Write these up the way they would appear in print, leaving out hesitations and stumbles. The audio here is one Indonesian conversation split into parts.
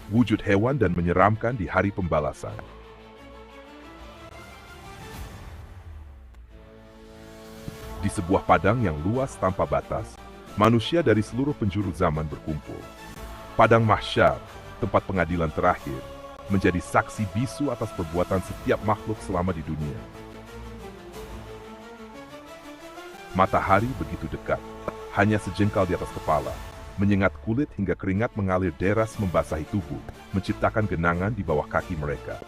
wujud hewan dan menyeramkan di hari pembalasan. Di sebuah padang yang luas tanpa batas, manusia dari seluruh penjuru zaman berkumpul. Padang Mahsyar, tempat pengadilan terakhir, menjadi saksi bisu atas perbuatan setiap makhluk selama di dunia. Matahari begitu dekat, hanya sejengkal di atas kepala, menyengat kulit hingga keringat mengalir deras membasahi tubuh, menciptakan genangan di bawah kaki mereka.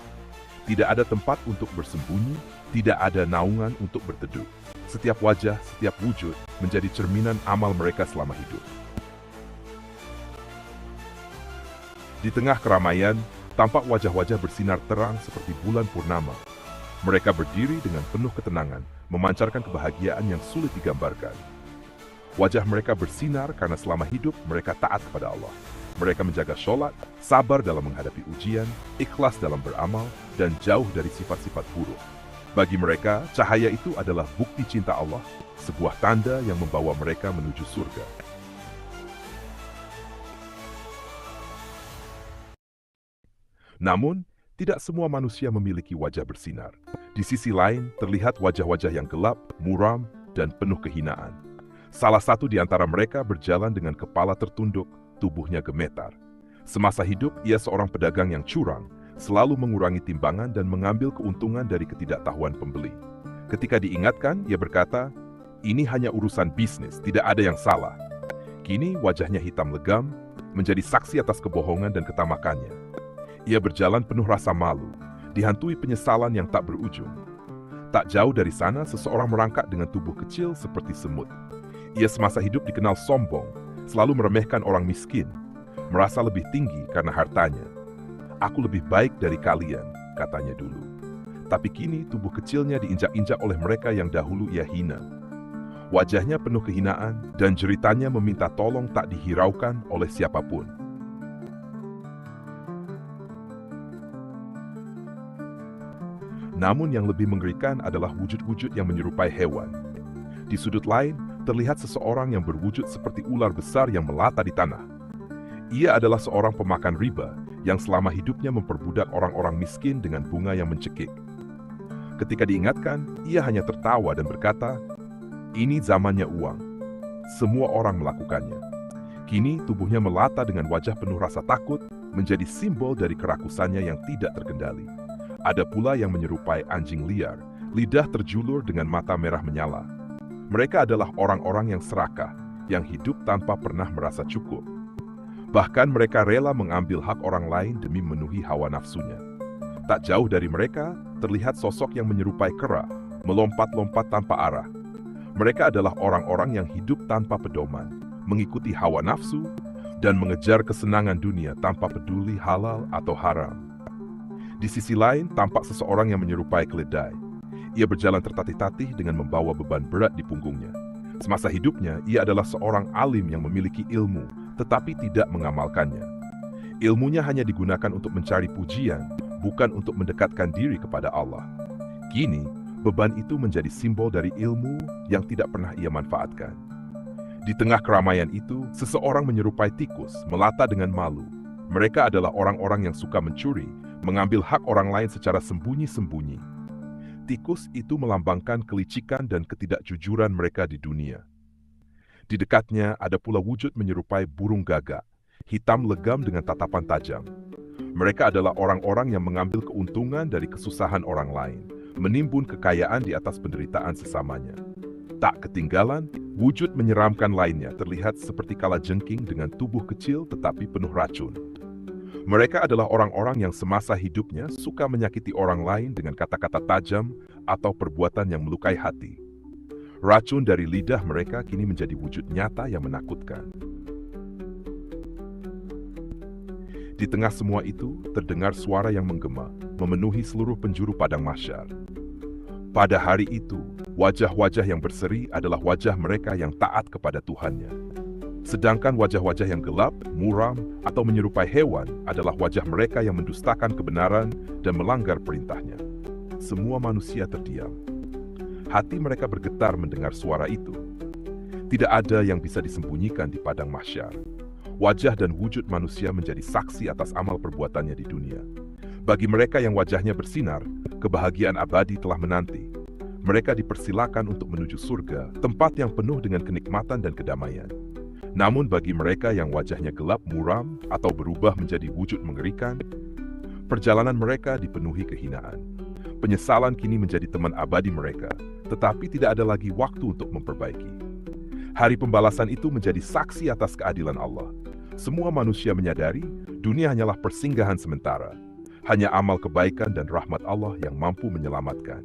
Tidak ada tempat untuk bersembunyi, tidak ada naungan untuk berteduh. Setiap wajah, setiap wujud menjadi cerminan amal mereka selama hidup. Di tengah keramaian, tampak wajah-wajah bersinar terang seperti bulan purnama. Mereka berdiri dengan penuh ketenangan, memancarkan kebahagiaan yang sulit digambarkan. Wajah mereka bersinar karena selama hidup mereka taat kepada Allah. Mereka menjaga sholat, sabar dalam menghadapi ujian, ikhlas dalam beramal, dan jauh dari sifat-sifat buruk. Bagi mereka, cahaya itu adalah bukti cinta Allah, sebuah tanda yang membawa mereka menuju surga. Namun, tidak semua manusia memiliki wajah bersinar. Di sisi lain, terlihat wajah-wajah yang gelap, muram, dan penuh kehinaan. Salah satu di antara mereka berjalan dengan kepala tertunduk, tubuhnya gemetar. Semasa hidup, ia seorang pedagang yang curang, selalu mengurangi timbangan dan mengambil keuntungan dari ketidaktahuan pembeli. Ketika diingatkan, ia berkata, "Ini hanya urusan bisnis, tidak ada yang salah." Kini wajahnya hitam legam, menjadi saksi atas kebohongan dan ketamakannya. Ia berjalan penuh rasa malu, dihantui penyesalan yang tak berujung. Tak jauh dari sana, seseorang merangkak dengan tubuh kecil seperti semut. Ia semasa hidup dikenal sombong, selalu meremehkan orang miskin, merasa lebih tinggi karena hartanya. "Aku lebih baik dari kalian," katanya dulu. Tapi kini tubuh kecilnya diinjak-injak oleh mereka yang dahulu ia hina. Wajahnya penuh kehinaan dan jeritanya meminta tolong tak dihiraukan oleh siapapun. Namun yang lebih mengerikan adalah wujud-wujud yang menyerupai hewan. Di sudut lain, terlihat seseorang yang berwujud seperti ular besar yang melata di tanah. Ia adalah seorang pemakan riba yang selama hidupnya memperbudak orang-orang miskin dengan bunga yang mencekik. Ketika diingatkan, ia hanya tertawa dan berkata, "Ini zamannya uang. Semua orang melakukannya." Kini tubuhnya melata dengan wajah penuh rasa takut, menjadi simbol dari kerakusannya yang tidak terkendali. Ada pula yang menyerupai anjing liar, lidah terjulur dengan mata merah menyala. Mereka adalah orang-orang yang serakah, yang hidup tanpa pernah merasa cukup. Bahkan mereka rela mengambil hak orang lain demi memenuhi hawa nafsunya. Tak jauh dari mereka, terlihat sosok yang menyerupai kera, melompat-lompat tanpa arah. Mereka adalah orang-orang yang hidup tanpa pedoman, mengikuti hawa nafsu, dan mengejar kesenangan dunia tanpa peduli halal atau haram. Di sisi lain, tampak seseorang yang menyerupai keledai. Ia berjalan tertatih-tatih dengan membawa beban berat di punggungnya. Semasa hidupnya, ia adalah seorang alim yang memiliki ilmu, tetapi tidak mengamalkannya. Ilmunya hanya digunakan untuk mencari pujian, bukan untuk mendekatkan diri kepada Allah. Kini, beban itu menjadi simbol dari ilmu yang tidak pernah ia manfaatkan. Di tengah keramaian itu, seseorang menyerupai tikus, melata dengan malu. Mereka adalah orang-orang yang suka mencuri, mengambil hak orang lain secara sembunyi-sembunyi. Tikus itu melambangkan kelicikan dan ketidakjujuran mereka di dunia. Di dekatnya ada pula wujud menyerupai burung gagak, hitam legam dengan tatapan tajam. Mereka adalah orang-orang yang mengambil keuntungan dari kesusahan orang lain, menimbun kekayaan di atas penderitaan sesamanya. Tak ketinggalan, wujud menyeramkan lainnya terlihat seperti kalajengking dengan tubuh kecil tetapi penuh racun. Mereka adalah orang-orang yang semasa hidupnya suka menyakiti orang lain dengan kata-kata tajam atau perbuatan yang melukai hati. Racun dari lidah mereka kini menjadi wujud nyata yang menakutkan. Di tengah semua itu, terdengar suara yang menggema, memenuhi seluruh penjuru padang mahsyar. Pada hari itu, wajah-wajah yang berseri adalah wajah mereka yang taat kepada Tuhannya. Sedangkan wajah-wajah yang gelap, muram, atau menyerupai hewan adalah wajah mereka yang mendustakan kebenaran dan melanggar perintahnya. Semua manusia terdiam. Hati mereka bergetar mendengar suara itu. Tidak ada yang bisa disembunyikan di padang mahsyar. wajah dan wujud manusia menjadi saksi atas amal perbuatannya di dunia. Bagi mereka yang wajahnya bersinar, kebahagiaan abadi telah menanti. Mereka dipersilakan untuk menuju surga, tempat yang penuh dengan kenikmatan dan kedamaian. Namun bagi mereka yang wajahnya gelap muram atau berubah menjadi wujud mengerikan, perjalanan mereka dipenuhi kehinaan. Penyesalan kini menjadi teman abadi mereka, tetapi tidak ada lagi waktu untuk memperbaiki. Hari pembalasan itu menjadi saksi atas keadilan Allah. Semua manusia menyadari dunia hanyalah persinggahan sementara. Hanya amal kebaikan dan rahmat Allah yang mampu menyelamatkan.